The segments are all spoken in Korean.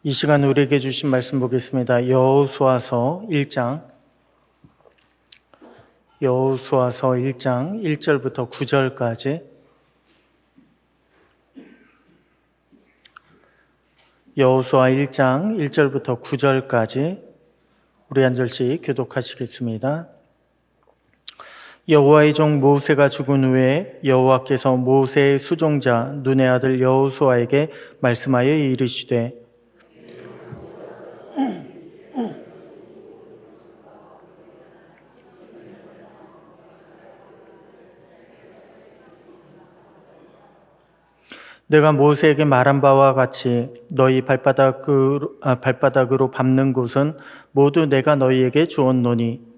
이 시간 우리에게 주신 말씀 보겠습니다. 여호수아서 1장 1절부터 9절까지 여호수아 1장 1절부터 9절까지 우리 한 절씩 교독하시겠습니다. 여호와의 종 모세가 죽은 후에 여호와께서 모세의 수종자 눈의 아들 여호수아에게 말씀하여 이르시되 내가 모세에게 말한 바와 같이 너희 발바닥으로 밟는 곳은 모두 내가 너희에게 주었노니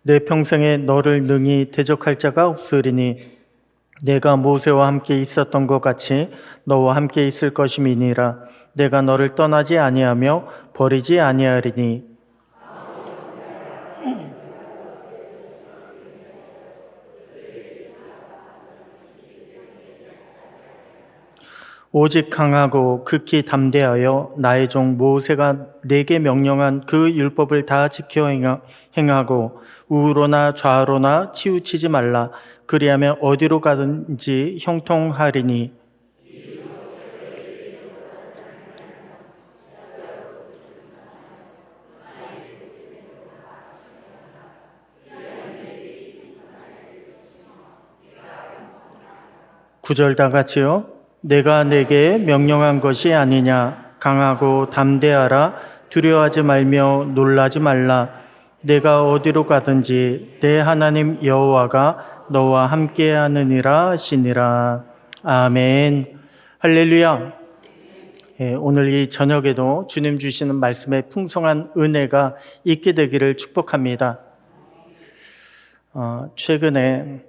내 평생에 너를 능히 대적할 자가 없으리니 내가 모세와 함께 있었던 것 같이 너와 함께 있을 것임이니라. 내가 너를 떠나지 아니하며 버리지 아니하리니 오직 강하고 극히 담대하여 나의 종 모세가 내게 명령한 그 율법을 다 지켜 행하고 우로나 좌로나 치우치지 말라. 그리하면 어디로 가든지 형통하리니 구절 다 같이요. 내가 내게 명령한 것이 아니냐. 강하고 담대하라. 두려워하지 말며 놀라지 말라. 내가 어디로 가든지 내 하나님 여호와가 너와 함께하느니라 하시니라. 아멘. 할렐루야. 오늘 이 저녁에도 주님 주시는 말씀에 풍성한 은혜가 있게 되기를 축복합니다. 최근에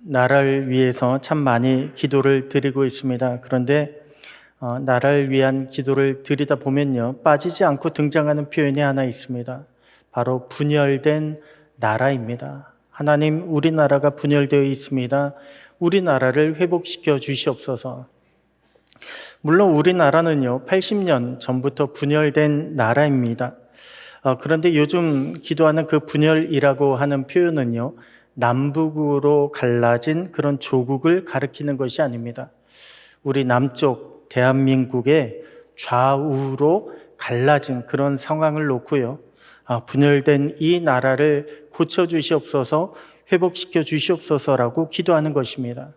나라를 위해서 참 많이 기도를 드리고 있습니다. 그런데 나라를 위한 기도를 드리다 보면요, 빠지지 않고 등장하는 표현이 하나 있습니다. 바로 분열된 나라입니다. 하나님, 우리나라가 분열되어 있습니다. 우리나라를 회복시켜 주시옵소서. 물론 우리나라는요, 80년 전부터 분열된 나라입니다. 그런데 요즘 기도하는 그 분열이라고 하는 표현은요, 남북으로 갈라진 그런 조국을 가리키는 것이 아닙니다. 우리 남쪽 대한민국의 좌우로 갈라진 그런 상황을 놓고요, 분열된 이 나라를 고쳐주시옵소서, 회복시켜 주시옵소서라고 기도하는 것입니다.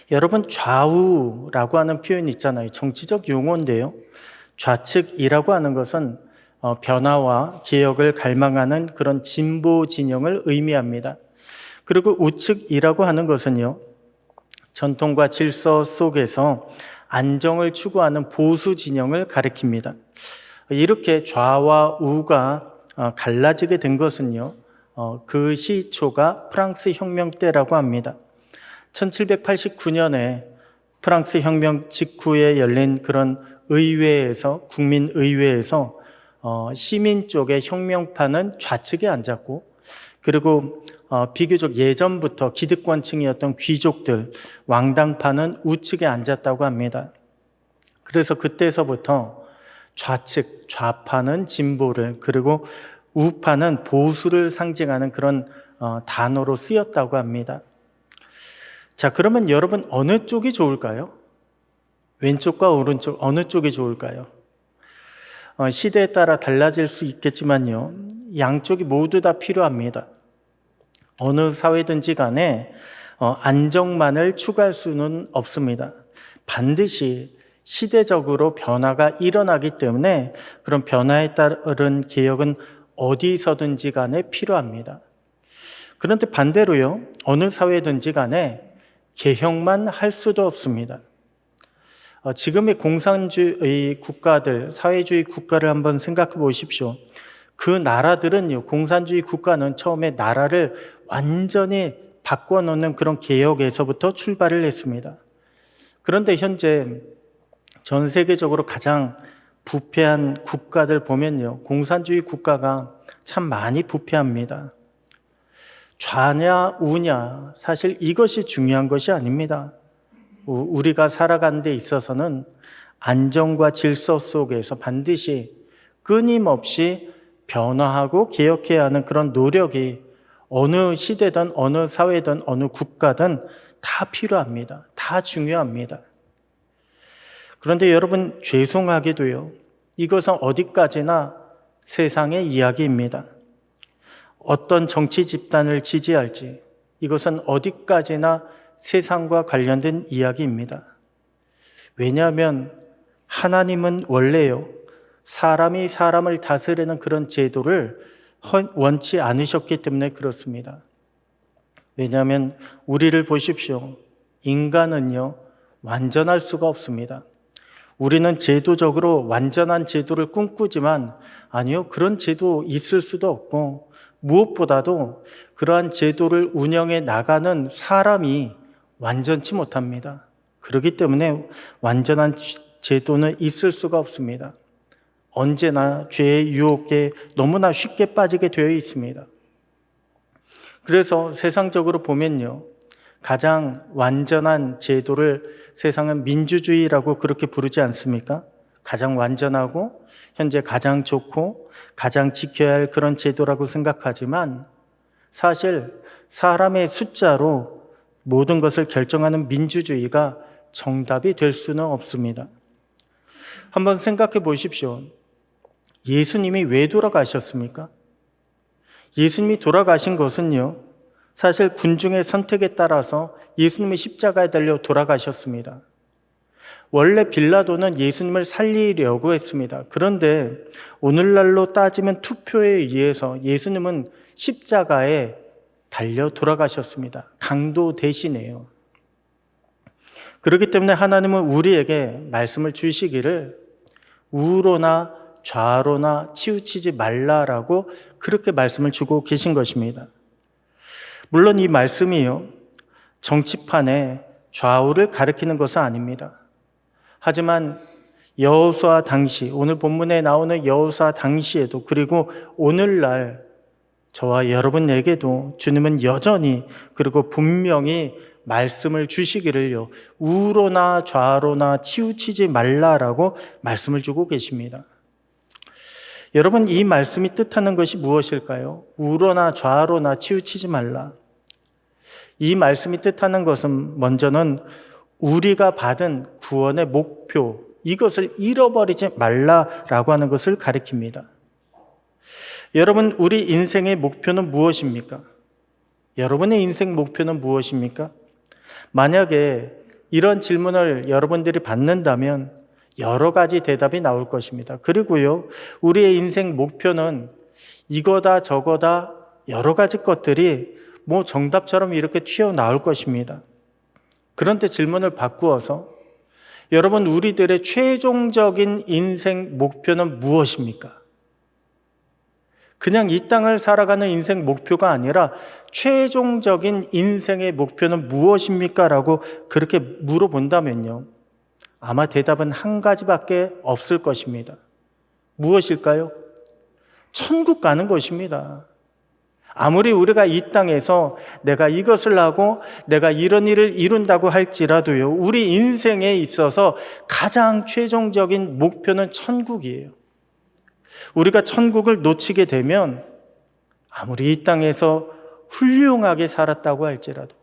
여러분, 좌우라고 하는 표현이 있잖아요. 정치적 용어인데요. 좌측이라고 하는 것은 변화와 개혁을 갈망하는 그런 진보 진영을 의미합니다. 그리고 우측이라고 하는 것은요, 전통과 질서 속에서 안정을 추구하는 보수 진영을 가리킵니다. 이렇게 좌와 우가 갈라지게 된 것은요, 그 시초가 프랑스 혁명 때라고 합니다. 1789년에 프랑스 혁명 직후에 열린 그런 의회에서, 국민의회에서 시민 쪽의 혁명파는 좌측에 앉았고, 그리고 비교적 예전부터 기득권층이었던 귀족들, 왕당파는 우측에 앉았다고 합니다. 그래서 그때서부터 좌측, 좌파는 진보를, 그리고 우파는 보수를 상징하는 그런 단어로 쓰였다고 합니다. 자, 그러면 여러분, 어느 쪽이 좋을까요? 왼쪽과 오른쪽, 어느 쪽이 좋을까요? 시대에 따라 달라질 수 있겠지만요, 양쪽이 모두 다 필요합니다. 어느 사회든지 간에 안정만을 추구할 수는 없습니다. 반드시 시대적으로 변화가 일어나기 때문에 그런 변화에 따른 개혁은 어디서든지 간에 필요합니다. 그런데 반대로요, 어느 사회든지 간에 개혁만 할 수도 없습니다. 지금의 공산주의 국가들, 사회주의 국가를 한번 생각해 보십시오. 그 나라들은요, 공산주의 국가는 처음에 나라를 완전히 바꿔놓는 그런 개혁에서부터 출발을 했습니다. 그런데 현재 전 세계적으로 가장 부패한 국가들 보면요, 공산주의 국가가 참 많이 부패합니다. 좌냐 우냐, 사실 이것이 중요한 것이 아닙니다. 우리가 살아가는 데 있어서는 안정과 질서 속에서 반드시 끊임없이 변화하고 개혁해야 하는 그런 노력이 어느 시대든 어느 사회든 어느 국가든 다 필요합니다. 다 중요합니다. 그런데 여러분, 죄송하게도요, 이것은 어디까지나 세상의 이야기입니다. 어떤 정치 집단을 지지할지, 이것은 어디까지나 세상과 관련된 이야기입니다. 왜냐하면 하나님은 원래요, 사람이 사람을 다스리는 그런 제도를 원치 않으셨기 때문에 그렇습니다. 왜냐하면 우리를 보십시오. 인간은요, 완전할 수가 없습니다. 우리는 제도적으로 완전한 제도를 꿈꾸지만 아니요, 그런 제도 있을 수도 없고 무엇보다도 그러한 제도를 운영해 나가는 사람이 완전치 못합니다. 그렇기 때문에 완전한 제도는 있을 수가 없습니다. 언제나 죄의 유혹에 너무나 쉽게 빠지게 되어 있습니다. 그래서 세상적으로 보면요, 가장 완전한 제도를 세상은 민주주의라고 그렇게 부르지 않습니까? 가장 완전하고 현재 가장 좋고 가장 지켜야 할 그런 제도라고 생각하지만 사실 사람의 숫자로 모든 것을 결정하는 민주주의가 정답이 될 수는 없습니다. 한번 생각해 보십시오. 예수님이 왜 돌아가셨습니까? 예수님이 돌아가신 것은요, 사실 군중의 선택에 따라서 예수님이 십자가에 달려 돌아가셨습니다. 원래 빌라도는 예수님을 살리려고 했습니다. 그런데 오늘날로 따지면 투표에 의해서 예수님은 십자가에 달려 돌아가셨습니다. 강도 대신에요. 그렇기 때문에 하나님은 우리에게 말씀을 주시기를 우로나 좌로나 치우치지 말라라고 그렇게 말씀을 주고 계신 것입니다. 물론 이 말씀이요, 정치판에 좌우를 가리키는 것은 아닙니다. 하지만 여호수아 당시, 오늘 본문에 나오는 여호수아 당시에도, 그리고 오늘날 저와 여러분에게도 주님은 여전히 그리고 분명히 말씀을 주시기를요, 우로나 좌로나 치우치지 말라라고 말씀을 주고 계십니다. 여러분, 이 말씀이 뜻하는 것이 무엇일까요? 우로나 좌로나 치우치지 말라. 이 말씀이 뜻하는 것은 먼저는 우리가 받은 구원의 목표, 이것을 잃어버리지 말라라고 하는 것을 가리킵니다. 여러분, 우리 인생의 목표는 무엇입니까? 여러분의 인생 목표는 무엇입니까? 만약에 이런 질문을 여러분들이 받는다면 여러 가지 대답이 나올 것입니다. 그리고요, 우리의 인생 목표는 이거다 저거다 여러 가지 것들이 정답처럼 이렇게 튀어나올 것입니다. 그런데 질문을 바꾸어서 여러분, 우리들의 최종적인 인생 목표는 무엇입니까? 그냥 이 땅을 살아가는 인생 목표가 아니라 최종적인 인생의 목표는 무엇입니까? 라고 그렇게 물어본다면요, 아마 대답은 한 가지밖에 없을 것입니다. 무엇일까요? 천국 가는 것입니다. 아무리 우리가 이 땅에서 내가 이것을 하고 내가 이런 일을 이룬다고 할지라도요, 우리 인생에 있어서 가장 최종적인 목표는 천국이에요. 우리가 천국을 놓치게 되면 아무리 이 땅에서 훌륭하게 살았다고 할지라도,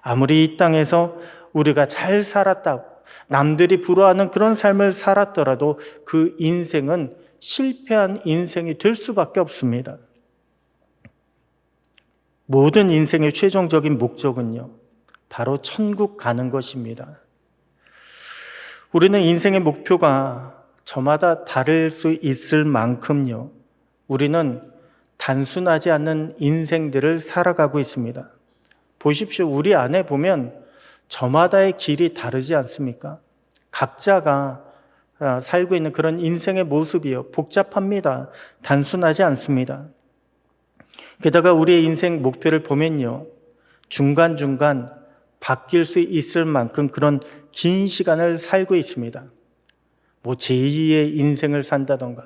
아무리 이 땅에서 우리가 잘 살았다고 남들이 부러워하는 그런 삶을 살았더라도 그 인생은 실패한 인생이 될 수밖에 없습니다. 모든 인생의 최종적인 목적은요, 바로 천국 가는 것입니다. 우리는 인생의 목표가 저마다 다를 수 있을 만큼요, 우리는 단순하지 않는 인생들을 살아가고 있습니다. 보십시오. 우리 안에 보면 저마다의 길이 다르지 않습니까? 각자가 살고 있는 그런 인생의 모습이요, 복잡합니다. 단순하지 않습니다. 게다가 우리의 인생 목표를 보면요, 중간중간 바뀔 수 있을 만큼 그런 긴 시간을 살고 있습니다. 뭐 제2의 인생을 산다던가,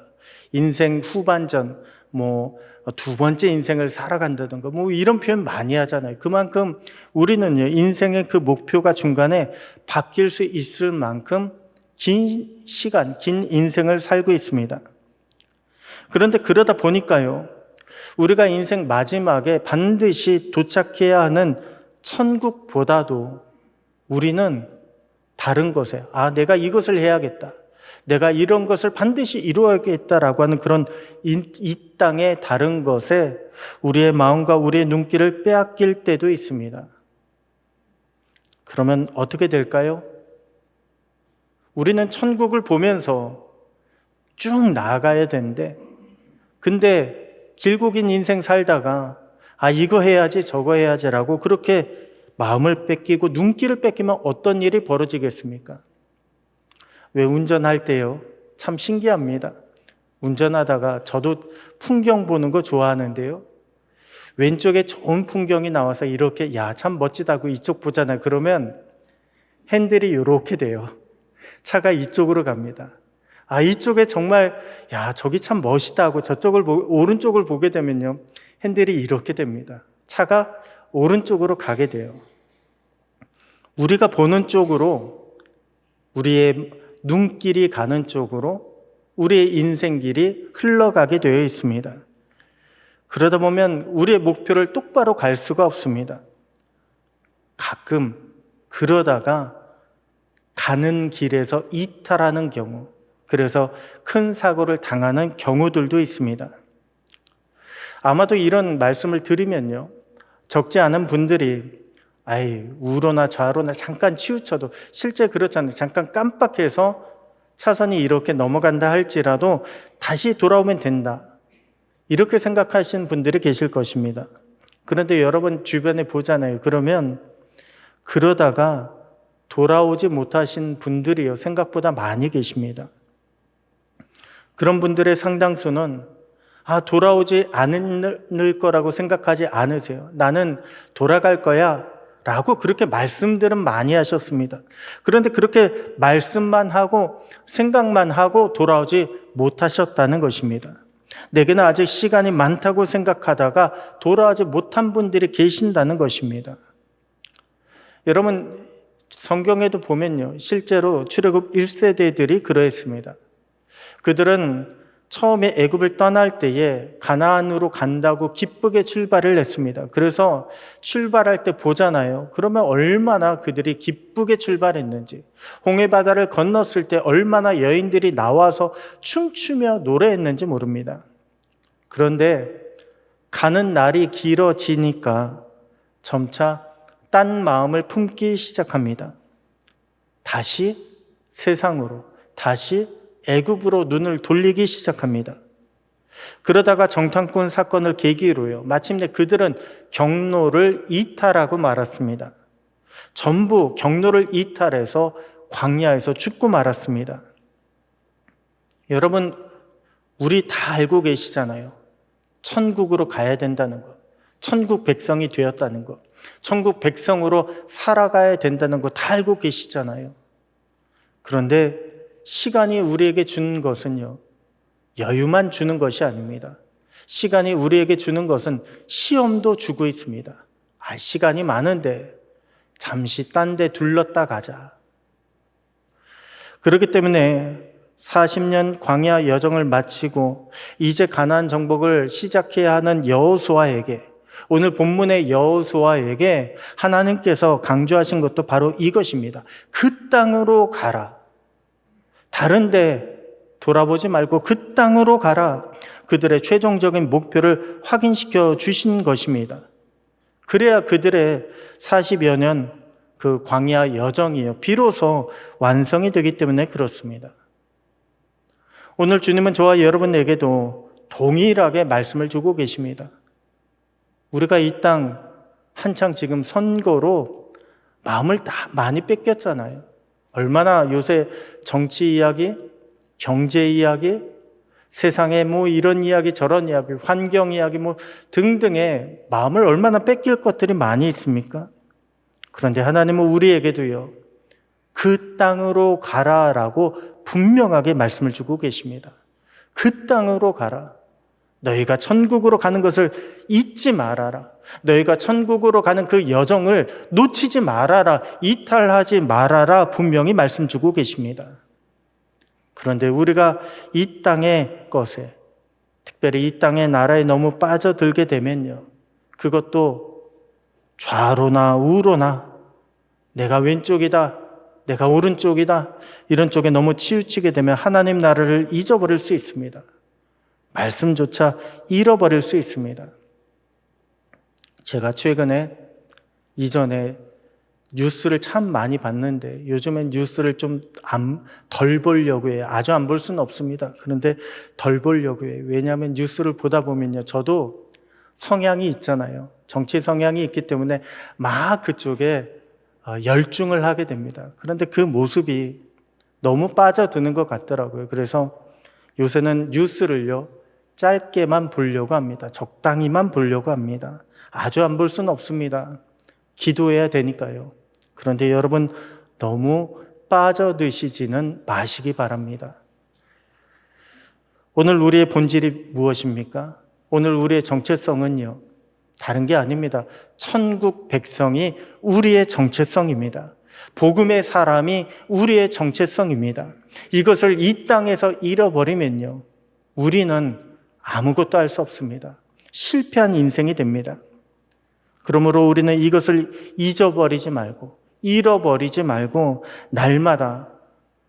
인생 후반전, 뭐 두 번째 인생을 살아간다던가, 뭐 이런 표현 많이 하잖아요. 그만큼 우리는요, 인생의 그 목표가 중간에 바뀔 수 있을 만큼 긴 시간, 긴 인생을 살고 있습니다. 그런데 그러다 보니까요, 우리가 인생 마지막에 반드시 도착해야 하는 천국보다도 우리는 다른 것에, 내가 이것을 해야겠다, 내가 이런 것을 반드시 이루어야겠다라고 하는 그런 이 땅의 다른 것에 우리의 마음과 우리의 눈길을 빼앗길 때도 있습니다. 그러면 어떻게 될까요? 우리는 천국을 보면서 쭉 나아가야 되는데, 근데 길고 긴 인생 살다가 이거 해야지 저거 해야지라고 그렇게 마음을 뺏기고 눈길을 뺏기면 어떤 일이 벌어지겠습니까? 왜 운전할 때요, 참 신기합니다. 운전하다가 저도 풍경 보는 거 좋아하는데요, 왼쪽에 좋은 풍경이 나와서 이렇게 참 멋지다고 이쪽 보잖아요. 그러면 핸들이 이렇게 돼요. 차가 이쪽으로 갑니다. 이쪽에 정말 저기 참 멋있다 하고 저쪽을 오른쪽을 보게 되면요, 핸들이 이렇게 됩니다. 차가 오른쪽으로 가게 돼요. 우리가 보는 쪽으로, 우리의 눈길이 가는 쪽으로 우리의 인생길이 흘러가게 되어 있습니다. 그러다 보면 우리의 목표를 똑바로 갈 수가 없습니다. 가끔 그러다가 가는 길에서 이탈하는 경우, 그래서 큰 사고를 당하는 경우들도 있습니다. 아마도 이런 말씀을 드리면요, 적지 않은 분들이 우로나 좌로나 잠깐 치우쳐도, 실제 그렇잖아요. 잠깐 깜빡해서 차선이 이렇게 넘어간다 할지라도 다시 돌아오면 된다, 이렇게 생각하시는 분들이 계실 것입니다. 그런데 여러분 주변에 보잖아요. 그러면 그러다가 돌아오지 못하신 분들이요, 생각보다 많이 계십니다. 그런 분들의 상당수는 돌아오지 않을 거라고 생각하지 않으세요. 나는 돌아갈 거야 라고 그렇게 말씀들은 많이 하셨습니다. 그런데 그렇게 말씀만 하고 생각만 하고 돌아오지 못하셨다는 것입니다. 내게는 아직 시간이 많다고 생각하다가 돌아오지 못한 분들이 계신다는 것입니다. 여러분, 성경에도 보면요, 실제로 출애굽 1세대들이 그러했습니다. 그들은 처음에 애굽을 떠날 때에 가나안으로 간다고 기쁘게 출발을 했습니다. 그래서 출발할 때 보잖아요. 그러면 얼마나 그들이 기쁘게 출발했는지, 홍해바다를 건넜을 때 얼마나 여인들이 나와서 춤추며 노래했는지 모릅니다. 그런데 가는 날이 길어지니까 점차 딴 마음을 품기 시작합니다. 다시 세상으로, 다시 애굽으로 눈을 돌리기 시작합니다. 그러다가 정탐꾼 사건을 계기로요, 마침내 그들은 경로를 이탈하고 말았습니다. 전부 경로를 이탈해서 광야에서 죽고 말았습니다. 여러분, 우리 다 알고 계시잖아요. 천국으로 가야 된다는 것, 천국 백성이 되었다는 것, 천국 백성으로 살아가야 된다는 것 다 알고 계시잖아요. 그런데 시간이 우리에게 주는 것은요, 여유만 주는 것이 아닙니다. 시간이 우리에게 주는 것은 시험도 주고 있습니다. 시간이 많은데 잠시 딴 데 둘렀다 가자. 그렇기 때문에 40년 광야 여정을 마치고 이제 가나안 정복을 시작해야 하는 여호수아에게, 오늘 본문의 여호수아에게 하나님께서 강조하신 것도 바로 이것입니다. 그 땅으로 가라. 다른 데 돌아보지 말고 그 땅으로 가라. 그들의 최종적인 목표를 확인시켜 주신 것입니다. 그래야 그들의 40여 년 그 광야 여정이요, 비로소 완성이 되기 때문에 그렇습니다. 오늘 주님은 저와 여러분에게도 동일하게 말씀을 주고 계십니다. 우리가 이 땅 한창 지금 선거로 마음을 다 많이 뺏겼잖아요. 얼마나 요새 정치 이야기, 경제 이야기, 세상에 뭐 이런 이야기 저런 이야기, 환경 이야기 뭐 등등의 마음을 얼마나 뺏길 것들이 많이 있습니까? 그런데 하나님은 우리에게도요, 그 땅으로 가라라고 분명하게 말씀을 주고 계십니다. 그 땅으로 가라. 너희가 천국으로 가는 것을 잊지 말아라. 너희가 천국으로 가는 그 여정을 놓치지 말아라. 이탈하지 말아라. 분명히 말씀 주고 계십니다. 그런데 우리가 이 땅의 것에, 특별히 이 땅의 나라에 너무 빠져들게 되면요, 그것도 좌로나 우로나 내가 왼쪽이다, 내가 오른쪽이다, 이런 쪽에 너무 치우치게 되면 하나님 나라를 잊어버릴 수 있습니다. 말씀조차 잃어버릴 수 있습니다. 제가 이전에 뉴스를 참 많이 봤는데 요즘엔 뉴스를 좀 덜 보려고 해요. 아주 안 볼 수는 없습니다. 그런데 덜 보려고 해요. 왜냐하면 뉴스를 보다 보면요, 저도 성향이 있잖아요. 정치 성향이 있기 때문에 막 그쪽에 열중을 하게 됩니다. 그런데 그 모습이 너무 빠져드는 것 같더라고요. 그래서 요새는 뉴스를요, 짧게만 보려고 합니다. 적당히만 보려고 합니다. 아주 안 볼 수는 없습니다. 기도해야 되니까요. 그런데 여러분, 너무 빠져드시지는 마시기 바랍니다. 오늘 우리의 본질이 무엇입니까? 오늘 우리의 정체성은요, 다른 게 아닙니다. 천국 백성이 우리의 정체성입니다. 복음의 사람이 우리의 정체성입니다. 이것을 이 땅에서 잃어버리면요, 우리는 아무것도 할 수 없습니다. 실패한 인생이 됩니다. 그러므로 우리는 이것을 잊어버리지 말고, 잃어버리지 말고 날마다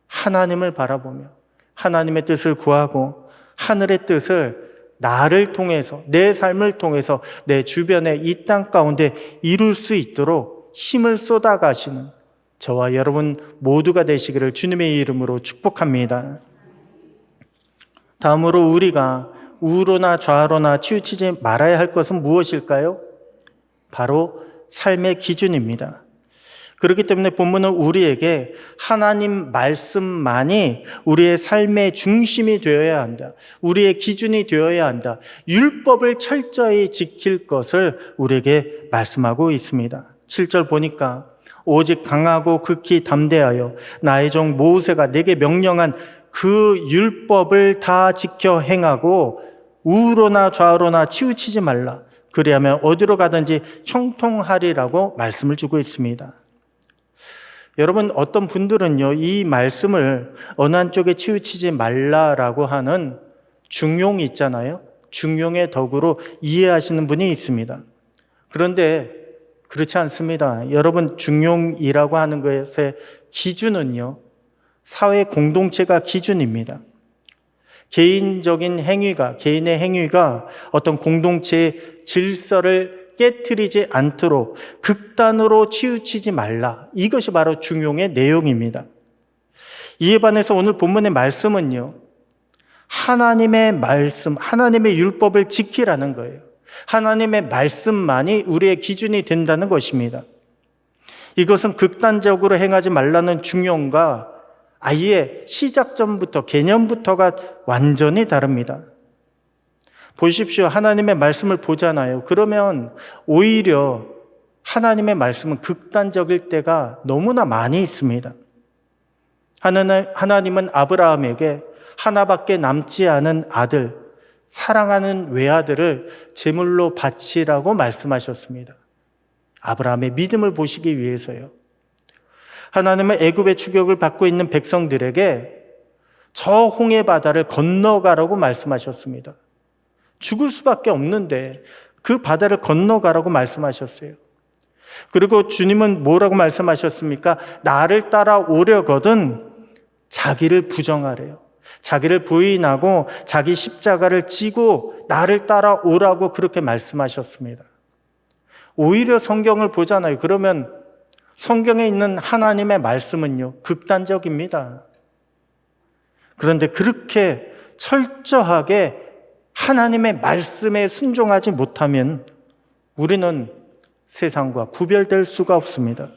하나님을 바라보며 하나님의 뜻을 구하고 하늘의 뜻을 나를 통해서, 내 삶을 통해서 내 주변에 이 땅 가운데 이룰 수 있도록 힘을 쏟아가시는 저와 여러분 모두가 되시기를 주님의 이름으로 축복합니다. 다음으로 우리가 우로나 좌로나 치우치지 말아야 할 것은 무엇일까요? 바로 삶의 기준입니다. 그렇기 때문에 본문은 우리에게 하나님 말씀만이 우리의 삶의 중심이 되어야 한다. 우리의 기준이 되어야 한다. 율법을 철저히 지킬 것을 우리에게 말씀하고 있습니다. 7절 보니까 오직 강하고 극히 담대하여 나의 종 모세가 내게 명령한 그 율법을 다 지켜 행하고 우로나 좌로나 치우치지 말라. 그리하면 어디로 가든지 형통하리라고 말씀을 주고 있습니다. 여러분, 어떤 분들은요, 이 말씀을 어느 한쪽에 치우치지 말라라고 하는 중용 있잖아요. 중용의 덕으로 이해하시는 분이 있습니다. 그런데 그렇지 않습니다. 여러분, 중용이라고 하는 것의 기준은요, 사회 공동체가 기준입니다. 개인의 행위가 어떤 공동체의 질서를 깨트리지 않도록 극단으로 치우치지 말라. 이것이 바로 중용의 내용입니다. 이에 반해서 오늘 본문의 말씀은요, 하나님의 말씀, 하나님의 율법을 지키라는 거예요. 하나님의 말씀만이 우리의 기준이 된다는 것입니다. 이것은 극단적으로 행하지 말라는 중용과 아예 시작점부터, 개념부터가 완전히 다릅니다. 보십시오. 하나님의 말씀을 보잖아요. 그러면 오히려 하나님의 말씀은 극단적일 때가 너무나 많이 있습니다. 하나님은 아브라함에게 하나밖에 남지 않은 아들, 사랑하는 외아들을 제물로 바치라고 말씀하셨습니다. 아브라함의 믿음을 보시기 위해서요. 하나님은 애굽의 추격을 받고 있는 백성들에게 저 홍해 바다를 건너가라고 말씀하셨습니다. 죽을 수밖에 없는데 그 바다를 건너가라고 말씀하셨어요. 그리고 주님은 뭐라고 말씀하셨습니까? 나를 따라오려거든 자기를 부정하래요. 자기를 부인하고 자기 십자가를 지고 나를 따라오라고 그렇게 말씀하셨습니다. 오히려 성경을 보잖아요. 그러면 성경에 있는 하나님의 말씀은요, 극단적입니다. 그런데 그렇게 철저하게 하나님의 말씀에 순종하지 못하면 우리는 세상과 구별될 수가 없습니다.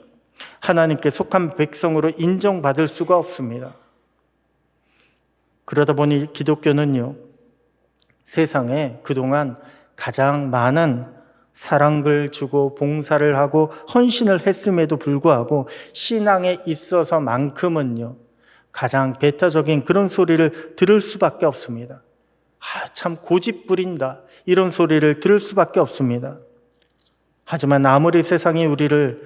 하나님께 속한 백성으로 인정받을 수가 없습니다. 그러다 보니 기독교는요, 세상에 그동안 가장 많은 사랑을 주고 봉사를 하고 헌신을 했음에도 불구하고 신앙에 있어서만큼은요, 가장 배타적인 그런 소리를 들을 수밖에 없습니다. 참 고집 부린다, 이런 소리를 들을 수밖에 없습니다. 하지만 아무리 세상이 우리를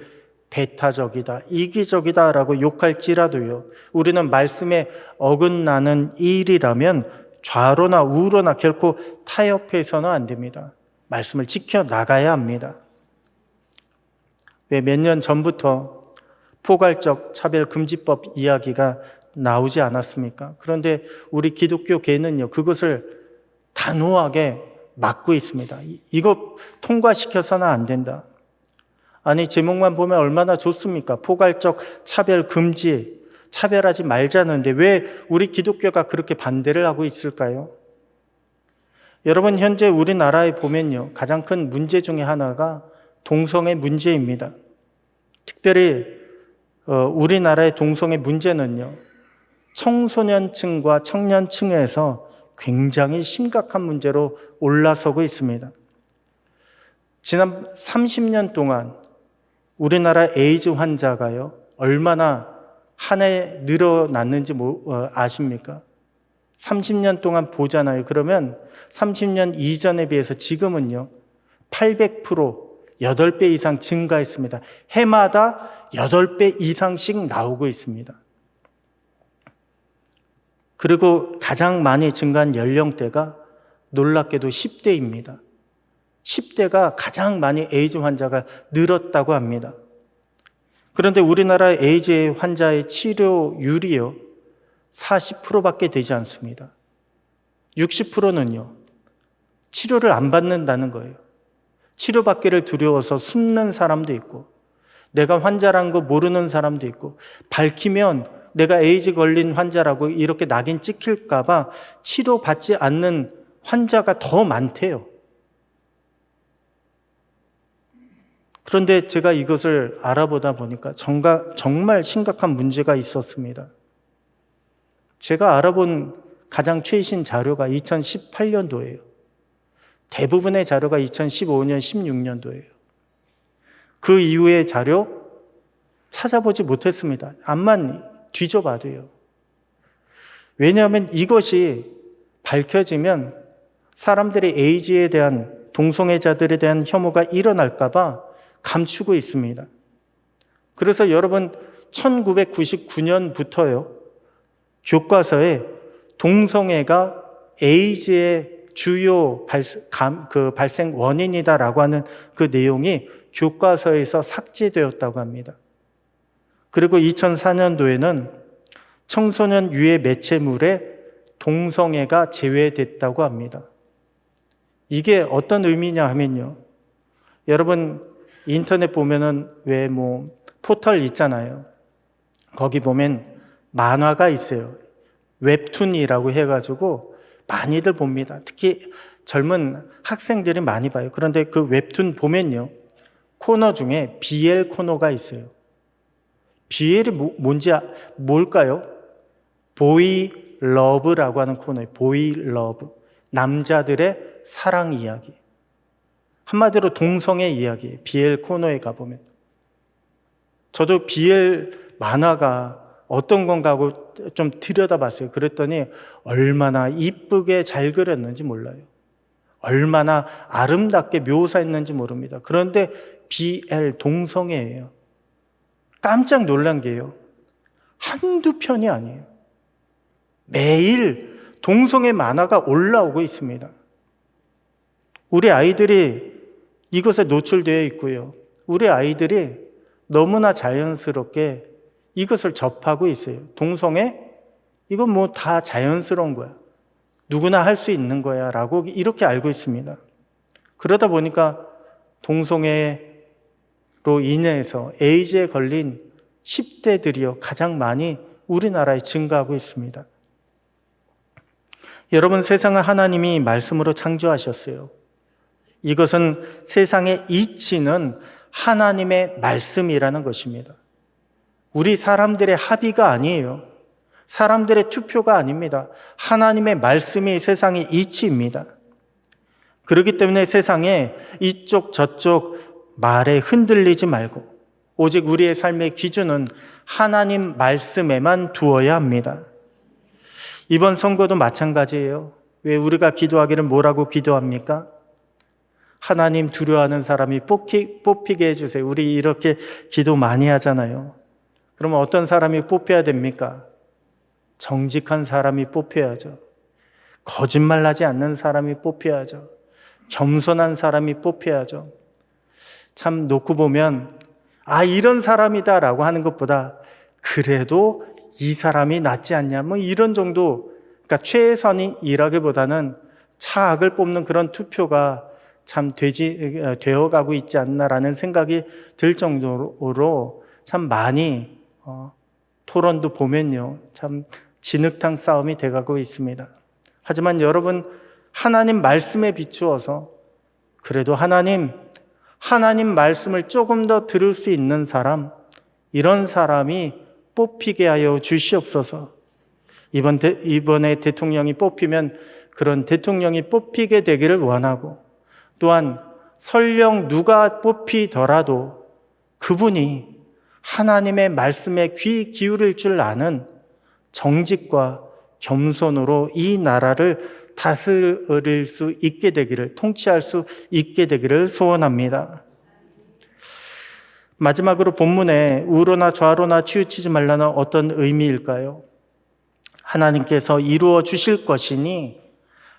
배타적이다, 이기적이다 라고 욕할지라도요, 우리는 말씀에 어긋나는 일이라면 좌로나 우로나 결코 타협해서는 안 됩니다. 말씀을 지켜나가야 합니다. 왜 몇 년 전부터 포괄적 차별금지법 이야기가 나오지 않았습니까? 그런데 우리 기독교계는요, 그것을 단호하게 막고 있습니다. 이거 통과시켜서는 안 된다. 아니, 제목만 보면 얼마나 좋습니까? 포괄적 차별금지, 차별하지 말자는데 왜 우리 기독교가 그렇게 반대를 하고 있을까요? 여러분, 현재 우리나라에 보면요, 가장 큰 문제 중에 하나가 동성애 문제입니다. 특별히 우리나라의 동성애 문제는요, 청소년층과 청년층에서 굉장히 심각한 문제로 올라서고 있습니다. 지난 30년 동안 우리나라 에이즈 환자가요, 얼마나 한 해 늘어났는지 아십니까? 30년 동안 보잖아요. 그러면 30년 이전에 비해서 지금은요, 800%, 8배 이상 증가했습니다. 해마다 8배 이상씩 나오고 있습니다. 그리고 가장 많이 증가한 연령대가 놀랍게도 10대입니다. 10대가 가장 많이 에이즈 환자가 늘었다고 합니다. 그런데 우리나라 에이즈 환자의 치료율이요, 40%밖에 되지 않습니다. 60%는요, 치료를 안 받는다는 거예요. 치료받기를 두려워서 숨는 사람도 있고, 내가 환자라는 거 모르는 사람도 있고, 밝히면 내가 에이즈 걸린 환자라고 이렇게 낙인 찍힐까 봐 치료받지 않는 환자가 더 많대요. 그런데 제가 이것을 알아보다 보니까 정말 심각한 문제가 있었습니다. 제가 알아본 가장 최신 자료가 2018년도예요. 대부분의 자료가 2015년, 16년도예요. 그 이후의 자료 찾아보지 못했습니다. 암만 뒤져봐도요. 왜냐하면 이것이 밝혀지면 사람들이 에이즈에 대한, 동성애자들에 대한 혐오가 일어날까 봐 감추고 있습니다. 그래서 여러분, 1999년부터요, 교과서에 동성애가 에이즈의 주요 발생 원인이다라고 하는 그 내용이 교과서에서 삭제되었다고 합니다. 그리고 2004년도에는 청소년 유해 매체물에 동성애가 제외됐다고 합니다. 이게 어떤 의미냐 하면요, 여러분 인터넷 보면은 왜 포털 있잖아요. 거기 보면 만화가 있어요. 웹툰이라고 해가지고 많이들 봅니다. 특히 젊은 학생들이 많이 봐요. 그런데 그 웹툰 보면요, 코너 중에 BL 코너가 있어요. BL이 뭘까요? 보이 러브라고 하는 코너예요. 보이 러브. 남자들의 사랑 이야기. 한마디로 동성애 이야기예요. BL 코너에 가보면. 저도 BL 만화가 어떤 건가 하고 좀 들여다봤어요. 그랬더니 얼마나 이쁘게 잘 그렸는지 몰라요. 얼마나 아름답게 묘사했는지 모릅니다. 그런데 BL 동성애예요. 깜짝 놀란 게요, 한두 편이 아니에요. 매일 동성애 만화가 올라오고 있습니다. 우리 아이들이 이것에 노출되어 있고요, 우리 아이들이 너무나 자연스럽게 이것을 접하고 있어요. 동성애? 이건 다 자연스러운 거야. 누구나 할 수 있는 거야 라고 이렇게 알고 있습니다. 그러다 보니까 동성애로 인해서 에이즈에 걸린 10대들이요, 가장 많이 우리나라에 증가하고 있습니다. 여러분, 세상을 하나님이 말씀으로 창조하셨어요. 이것은 세상의 이치는 하나님의 말씀이라는 것입니다. 우리 사람들의 합의가 아니에요. 사람들의 투표가 아닙니다. 하나님의 말씀이 세상의 이치입니다. 그렇기 때문에 세상에 이쪽 저쪽 말에 흔들리지 말고 오직 우리의 삶의 기준은 하나님 말씀에만 두어야 합니다. 이번 선거도 마찬가지예요. 왜 우리가 기도하기를 뭐라고 기도합니까? 하나님 두려워하는 사람이 뽑히게 해주세요. 우리 이렇게 기도 많이 하잖아요. 그러면 어떤 사람이 뽑혀야 됩니까? 정직한 사람이 뽑혀야죠. 거짓말하지 않는 사람이 뽑혀야죠. 겸손한 사람이 뽑혀야죠. 참 놓고 보면 이런 사람이다라고 하는 것보다 그래도 이 사람이 낫지 않냐 이런 정도, 그러니까 최선이라기보다는 차악을 뽑는 그런 투표가 참 되어가고 있지 않나라는 생각이 들 정도로 참 많이 토론도 보면요 참 진흙탕 싸움이 돼가고 있습니다. 하지만 여러분, 하나님 말씀에 비추어서 그래도 하나님 말씀을 조금 더 들을 수 있는 사람, 이런 사람이 뽑히게 하여 주시옵소서. 이번에 대통령이 뽑히면 그런 대통령이 뽑히게 되기를 원하고, 또한 설령 누가 뽑히더라도 그분이 하나님의 말씀에 귀 기울일 줄 아는 정직과 겸손으로 이 나라를 다스릴 수 있게 되기를, 통치할 수 있게 되기를 소원합니다. 마지막으로 본문에 우로나 좌로나 치우치지 말라는 어떤 의미일까요? 하나님께서 이루어 주실 것이니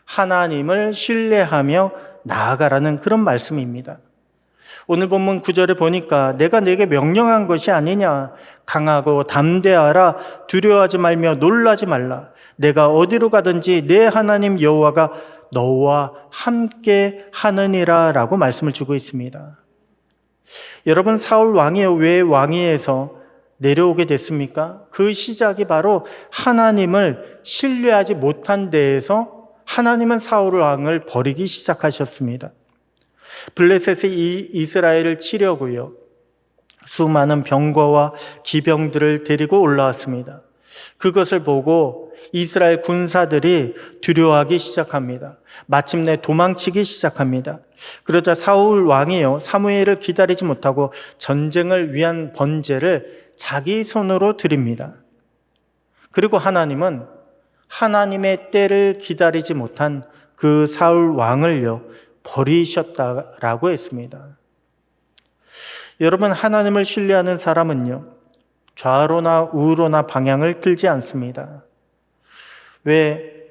하나님을 신뢰하며 나아가라는 그런 말씀입니다. 오늘 본문 9절에 보니까 내가 네게 명령한 것이 아니냐, 강하고 담대하라, 두려워하지 말며 놀라지 말라, 내가 어디로 가든지 내 하나님 여호와가 너와 함께 하느니라 라고 말씀을 주고 있습니다. 여러분, 사울 왕이 왜 왕위에서 내려오게 됐습니까? 그 시작이 바로 하나님을 신뢰하지 못한 데에서 하나님은 사울 왕을 버리기 시작하셨습니다. 블레셋이 이스라엘을 치려고요, 수많은 병거와 기병들을 데리고 올라왔습니다. 그것을 보고 이스라엘 군사들이 두려워하기 시작합니다. 마침내 도망치기 시작합니다. 그러자 사울 왕이요, 사무엘을 기다리지 못하고 전쟁을 위한 번제를 자기 손으로 드립니다. 그리고 하나님은 하나님의 때를 기다리지 못한 그 사울 왕을요 버리셨다라고 했습니다. 여러분, 하나님을 신뢰하는 사람은요 좌로나 우로나 방향을 틀지 않습니다. 왜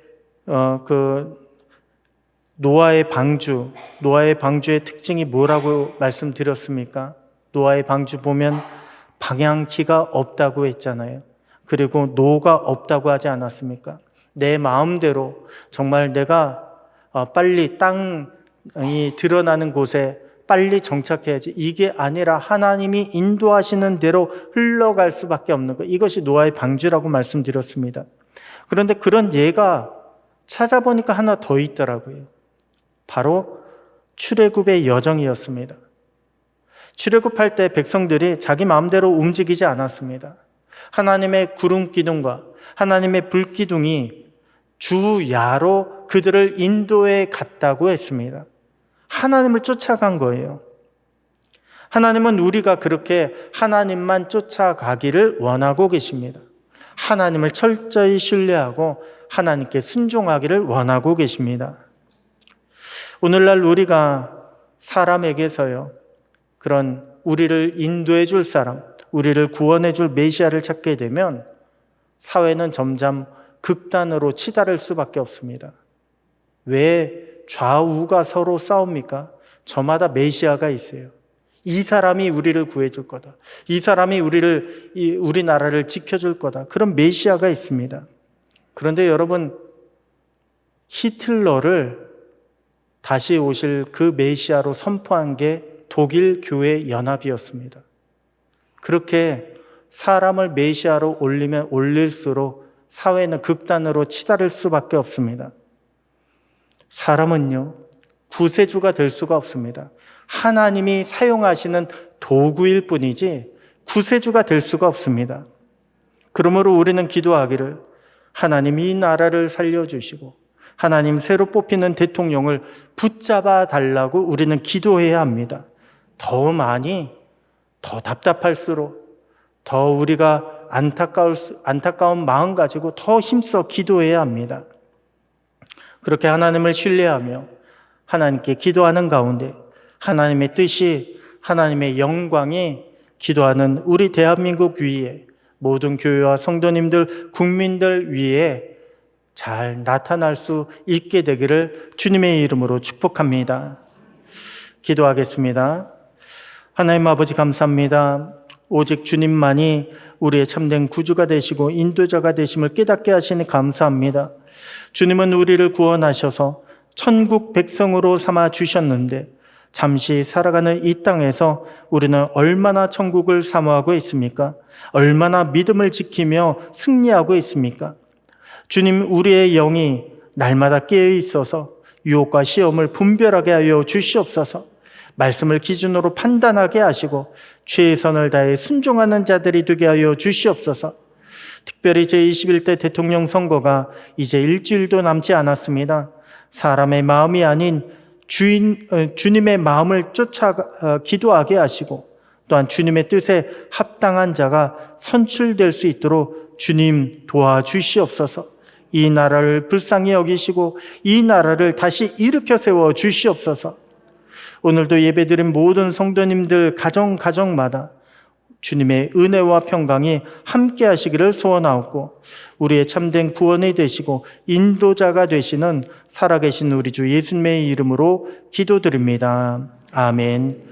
노아의 방주의 특징이 뭐라고 말씀드렸습니까? 노아의 방주 보면 방향키가 없다고 했잖아요. 그리고 노가 없다고 하지 않았습니까? 내 마음대로 정말 내가 빨리 땅이 드러나는 곳에 빨리 정착해야지, 이게 아니라 하나님이 인도하시는 대로 흘러갈 수밖에 없는 것, 이것이 노아의 방주라고 말씀드렸습니다. 그런데 그런 예가 찾아보니까 하나 더 있더라고요. 바로 출애굽의 여정이었습니다. 출애굽할 때 백성들이 자기 마음대로 움직이지 않았습니다. 하나님의 구름 기둥과 하나님의 불 기둥이 주야로 그들을 인도해 갔다고 했습니다. 하나님을 쫓아간 거예요. 하나님은 우리가 그렇게 하나님만 쫓아가기를 원하고 계십니다. 하나님을 철저히 신뢰하고 하나님께 순종하기를 원하고 계십니다. 오늘날 우리가 사람에게서요, 그런 우리를 인도해 줄 사람, 우리를 구원해 줄 메시아를 찾게 되면 사회는 점점 극단으로 치달을 수밖에 없습니다. 왜 좌우가 서로 싸웁니까? 저마다 메시아가 있어요. 이 사람이 우리를 구해줄 거다. 이 사람이 우리나라를 지켜줄 거다. 그런 메시아가 있습니다. 그런데 여러분, 히틀러를 다시 오실 그 메시아로 선포한 게 독일 교회 연합이었습니다. 그렇게 사람을 메시아로 올리면 올릴수록 사회는 극단으로 치달을 수밖에 없습니다. 사람은요, 구세주가 될 수가 없습니다. 하나님이 사용하시는 도구일 뿐이지 구세주가 될 수가 없습니다. 그러므로 우리는 기도하기를, 하나님이 이 나라를 살려주시고 하나님 새로 뽑히는 대통령을 붙잡아 달라고 우리는 기도해야 합니다. 더 많이, 더 답답할수록 더 우리가 안타까운 마음 가지고 더 힘써 기도해야 합니다. 그렇게 하나님을 신뢰하며 하나님께 기도하는 가운데 하나님의 뜻이, 하나님의 영광이 기도하는 우리 대한민국 위에, 모든 교회와 성도님들, 국민들 위에 잘 나타날 수 있게 되기를 주님의 이름으로 축복합니다. 기도하겠습니다. 하나님 아버지 감사합니다. 오직 주님만이 우리의 참된 구주가 되시고 인도자가 되심을 깨닫게 하시니 감사합니다. 주님은 우리를 구원하셔서 천국 백성으로 삼아 주셨는데 잠시 살아가는 이 땅에서 우리는 얼마나 천국을 사모하고 있습니까? 얼마나 믿음을 지키며 승리하고 있습니까? 주님, 우리의 영이 날마다 깨어 있어서 유혹과 시험을 분별하게 하여 주시옵소서. 말씀을 기준으로 판단하게 하시고 최선을 다해 순종하는 자들이 되게 하여 주시옵소서. 특별히 제21대 대통령 선거가 이제 일주일도 남지 않았습니다. 사람의 마음이 아닌 주님의 마음을 쫓아 기도하게 하시고 또한 주님의 뜻에 합당한 자가 선출될 수 있도록 주님 도와주시옵소서. 이 나라를 불쌍히 여기시고 이 나라를 다시 일으켜 세워 주시옵소서. 오늘도 예배드린 모든 성도님들 가정마다 주님의 은혜와 평강이 함께 하시기를 소원하옵고 우리의 참된 구원이 되시고 인도자가 되시는 살아계신 우리 주 예수님의 이름으로 기도드립니다. 아멘.